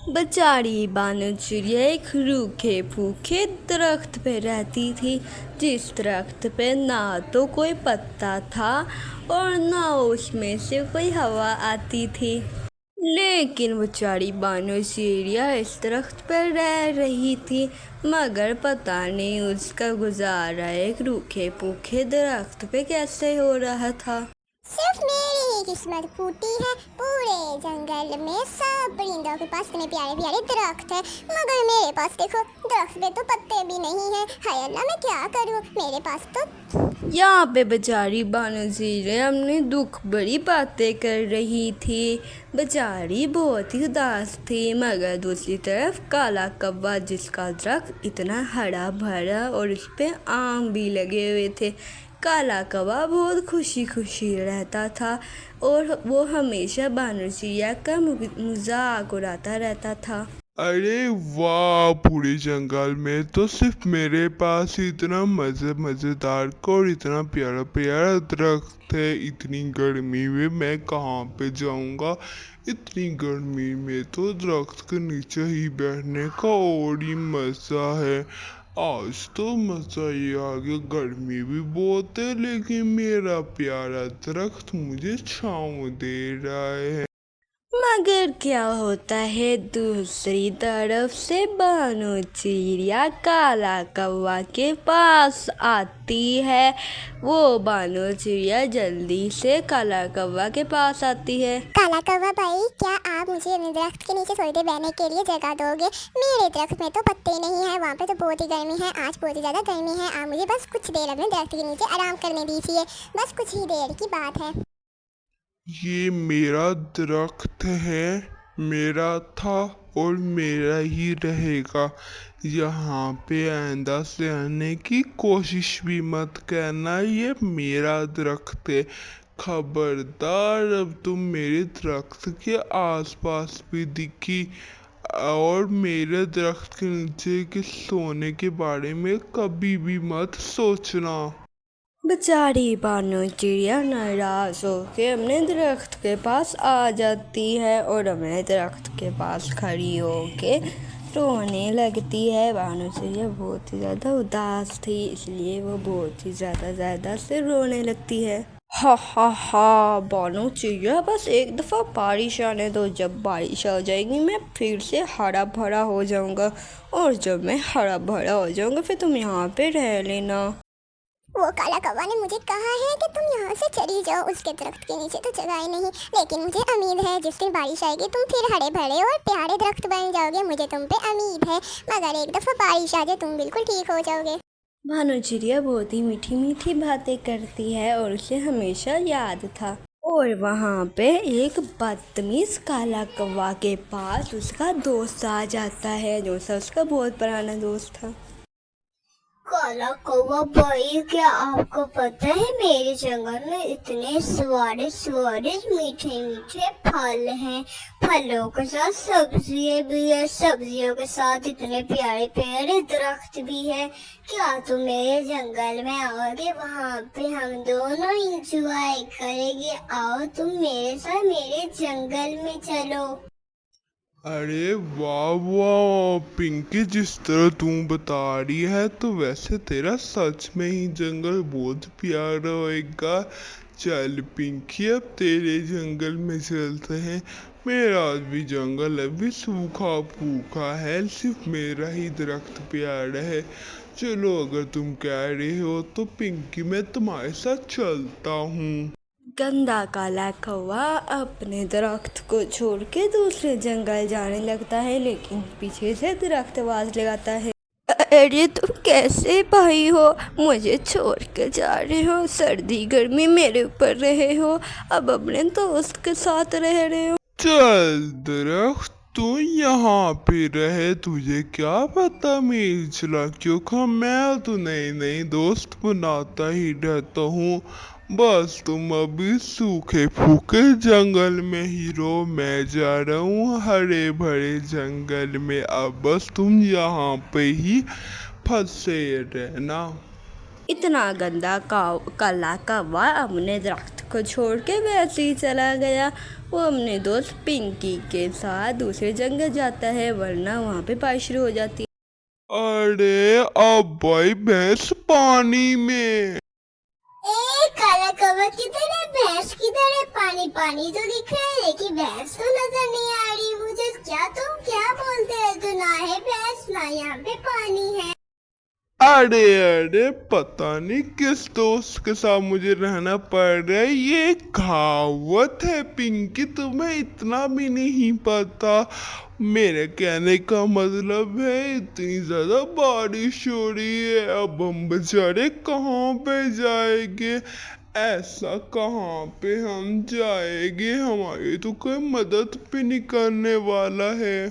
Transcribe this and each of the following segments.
बेचारी बानो चिड़िया एक रूखे फूखे दरख्त पे रहती थी, जिस दरख्त पे ना तो कोई पत्ता था और ना उसमें से कोई हवा आती थी। लेकिन बेचारी बानो चिड़िया इस दरख्त पर रह रही थी, मगर पता नहीं उसका गुजारा एक रूखे फूखे दरख्त पे कैसे हो रहा था। सिर्फ मेरी ही किस्मत फूटी है, पूरे जंगल में सब परिंदों के पास इतने प्यारे प्यारे दरख्त है, मगर मेरे पास देखो दरख्त पे तो पत्ते भी नहीं है। हाय अल्लाह, मैं क्या करूँ, मेरे पास तो। यहाँ पे बेचारी बानो चिड़िया अपनी दुख भरी बातें कर रही थी। बेचारी बहुत ही उदास थी, मगर दूसरी तरफ काला कौवा, जिसका दरख्त इतना हरा भरा और उस पे आम भी लगे हुए थे, काला कौवा बहुत खुशी खुशी रहता था और वो हमेशा बानो चिड़िया का मजाक उड़ाता रहता था। अरे वाह, पूरे जंगल में तो सिर्फ मेरे पास ही इतना मजेदार और इतना प्यारा प्यारा दरख्त है। इतनी गर्मी में मैं कहाँ पे जाऊँगा। इतनी गर्मी में तो दरख्त के नीचे ही बैठने का और ही मज़ा है। आज तो मज़ा ही आ गया। गर्मी भी बहुत है, लेकिन मेरा प्यारा दरख्त मुझे छाँव दे रहा है। मगर क्या होता है, दूसरी तरफ से बानो चिड़िया काला कौवा के पास आती है। वो बानो चिड़िया जल्दी से काला कौवा के पास आती है। काला कौवा भाई, क्या आप मुझे अपने दरख्त के नीचे थोड़ी देर बैठने के लिए जगह दोगे? मेरे दरख्त में तो पत्ते नहीं है, वहाँ पे तो बहुत ही गर्मी है, आज बहुत ही ज़्यादा गर्मी है। आप मुझे बस कुछ देर अपने दरख्त के नीचे आराम करने दीजिए, बस कुछ ही देर की बात है। ये मेरा दरख्त है, मेरा था और मेरा ही रहेगा। यहाँ पे आइंदा से आने की कोशिश भी मत करना। ये मेरा दरख्त है। खबरदार, अब तुम मेरे दरख्त के आसपास भी दिखी और मेरे दरख्त के नीचे के सोने के बारे में कभी भी मत सोचना। बेचारी बानो चिड़िया नाराज होके अपने दरख्त के पास आ जाती है और अपने दरख्त के पास खड़ी होके रोने लगती है। बानो चिड़िया बहुत ही ज़्यादा उदास थी, इसलिए वो बहुत ही ज़्यादा से रोने लगती है। हा, बानो चिड़िया, बस एक दफ़ा बारिश आने दो। जब बारिश आ जाएगी मैं फिर से हरा भरा हो जाऊंगा, और जब मैं हरा भरा हो जाऊंगा फिर तुम यहाँ पे रह लेना। वो काला कौवा ने मुझे कहा है कि तुम यहाँ से चली जाओ, उसके दरख्त के नीचे तो जगह ही नहीं। लेकिन मुझे उम्मीद है जिस दिन बारिश आएगी तुम फिर हरे भरे और प्यारे दरख्त बन जाओगे, मुझे तुम पे उम्मीद है। मगर एक दफ़ा बारिश आ जाए तुम बिल्कुल ठीक हो जाओगे। बानो चिड़िया बहुत ही मीठी मीठी बातें करती है और उसे हमेशा याद था। और वहाँ पे एक बदतमीज काला कौवा के पास उसका दोस्त आ जाता है, जो उसका बहुत पुराना दोस्त था। काला कौवा भाई, क्या आपको पता है मेरे जंगल में इतने स्वादिष्ट मीठे मीठे फल हैं। फलों के साथ सब्जियां भी है, सब्जियों के साथ इतने प्यारे प्यारे दरख्त भी है। क्या तुम मेरे जंगल में आओगे? वहाँ पे हम दोनों इंजॉय करेंगे। आओ तुम मेरे साथ मेरे जंगल में चलो। अरे वाह पिंकी, जिस तरह तू बता रही है तो वैसे तेरा सच में ही जंगल बहुत प्यारा होएगा। चल पिंकी, अब तेरे जंगल में चलते हैं। मेरा भी जंगल अभी सूखा फूखा है, सिर्फ मेरा ही दरख्त प्यारा है। चलो, अगर तुम कह रहे हो तो पिंकी मैं तुम्हारे साथ चलता हूँ। गंदा काला कौवा अपने दरख्त को छोड़ के दूसरे जंगल जाने लगता है, लेकिन पीछे से दरख्त आवाज लगाता है, अरे तुम कैसे भाई हो? मुझे छोड़ के जा रहे हो? सर्दी गर्मी मेरे ऊपर रहे हो, अब अपने दोस्त के साथ रह रहे हो। चल दरख्त, तू यहाँ पे रहे, तुझे क्या पता मेरी चालाकियों का। मैं तो नए दोस्त बनाता ही रहता हूँ। बस तुम अभी सूखे फूके जंगल में ही रहो, मैं जा रहा हूँ हरे भरे जंगल में। अब बस तुम यहाँ पे ही फंसे रहना। इतना गंदा काला कौवा अपने दरख्त दरख्त को छोड़ के वैसे ही चला गया। वो अपने दोस्त पिंकी के साथ दूसरे जंगल जाता है, वरना वहाँ पे बारिश शुरू हो जाती है। अरे अब भाई भैंस पानी में। ए काला कौवा किधर है, भैंस किधर है? पानी पानी तो दिख रहा है लेकिन भैंस तो नजर नहीं आ रही मुझे। तुम क्या बोलते हो? तो ना है भैंस ना यहाँ पे पानी है। अरे पता नहीं किस दोस्त के साथ मुझे रहना पड़ रहा है। ये कहावत है पिंकी, तुम्हें इतना भी नहीं पता। मेरे कहने का मतलब है इतनी ज्यादा बारिश हो रही है, अब हम बेचारे कहाँ पे जाएंगे? ऐसा कहाँ पे हम जाएंगे? हमारी तो कोई मदद भी नहीं करने वाला है।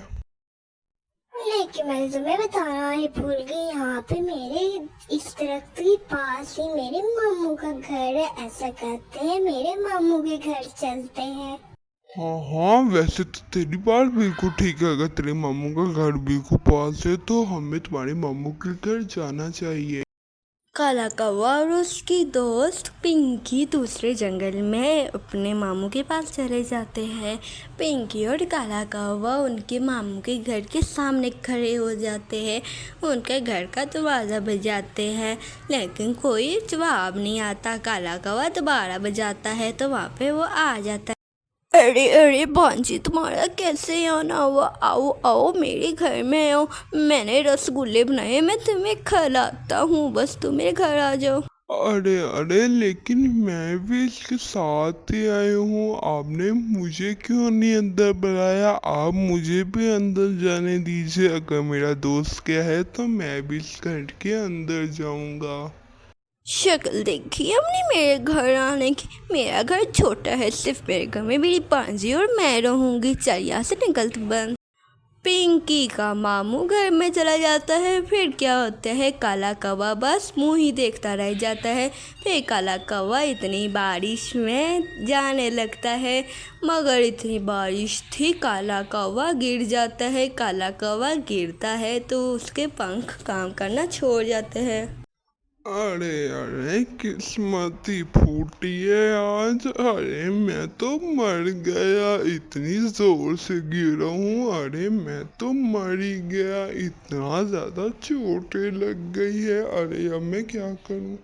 लेकिन मैं तुम्हें बताना ही भूल गई, यहाँ पे मेरे इस दरख्त के पास ही मेरे मामू का घर है। ऐसा कहते हैं मेरे मामू के घर चलते हैं। हाँ, वैसे तो तेरी बात बिल्कुल ठीक है। अगर तेरे मामू का घर बिल्कुल पास है तो हमें तुम्हारे मामू के घर जाना चाहिए। काला कौवा और उसकी दोस्त पिंकी दूसरे जंगल में अपने मामू के पास चले जाते हैं। पिंकी और काला कौवा उनके मामू के घर के सामने खड़े हो जाते हैं। उनके घर का दरवाज़ा बजाते हैं लेकिन कोई जवाब नहीं आता। काला कौवा दोबारा बजाता है तो वहाँ पे वो आ जाता है। अरे भांजी, तुम्हारा कैसे आना हुआ? आओ आओ मेरे घर में आओ, मैंने रसगुल्ले बनाए, मैं तुम्हें खिलाता हूँ, बस तुम मेरे घर आ जाओ। अरे लेकिन मैं भी इसके साथ ही आई हूँ, आपने मुझे क्यों नहीं अंदर बुलाया? आप मुझे भी अंदर जाने दीजिए। अगर मेरा दोस्त क्या है तो मैं भी इस घर के अंदर जाऊंगा। शक्ल देखी हमने मेरे घर आने की। मेरा घर छोटा है, सिर्फ मेरे घर में मेरी पांजी और मैं रहूंगी। चल यहाँ से निकल तू बंद। पिंकी का मामू घर में चला जाता है। फिर क्या होता है, काला कौवा बस मुंह ही देखता रह जाता है। फिर काला कौवा इतनी बारिश में जाने लगता है, मगर इतनी बारिश थी काला कौवा गिर जाता है। काला कौवा गिरता है तो उसके पंख काम करना छोड़ जाते हैं। अरे किस्मत ही फूटी है आज। अरे मैं तो मर गया, इतनी जोर से गिरा हूँ। अरे मैं तो मर ही गया, इतना ज्यादा चोटें लग गई है। अरे अब मैं क्या करूँ?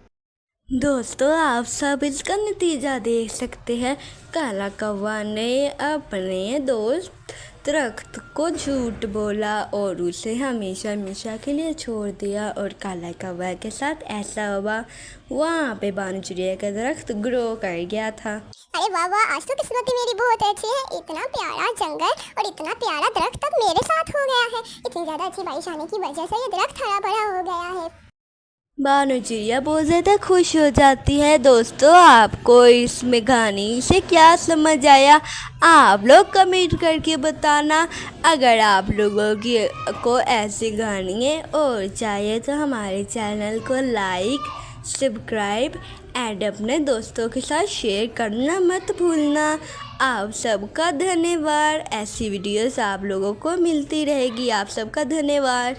दोस्तों, आप सब इसका नतीजा देख सकते हैं। काला कौवा ने अपने दोस्त दरख्त को झूठ बोला और उसे हमेशा हमेशा के लिए छोड़ दिया। और काला कौवा के साथ ऐसा हुआ, वहाँ पे बानू चिड़िया का दरख्त ग्रो कर गया था। अरे वाह वाह, आज तो किस्मत मेरी बहुत अच्छी है। इतना प्यारा जंगल और इतना प्यारा दरख्त अब मेरे साथ हो गया है। इतनी ज्यादा अच्छी बारिश आने की वजह से ये दरख्त हरा भरा हो गया है। बानू चिड़िया बहुत ज़्यादा खुश हो जाती है। दोस्तों, आपको इसमें कहानी से क्या समझ आया, आप लोग कमेंट करके बताना। अगर आप लोगों को ऐसी कहानियाँ और चाहिए तो हमारे चैनल को लाइक, सब्सक्राइब एंड अपने दोस्तों के साथ शेयर करना मत भूलना। आप सबका धन्यवाद। ऐसी वीडियोस आप लोगों को मिलती रहेगी। आप सबका धन्यवाद।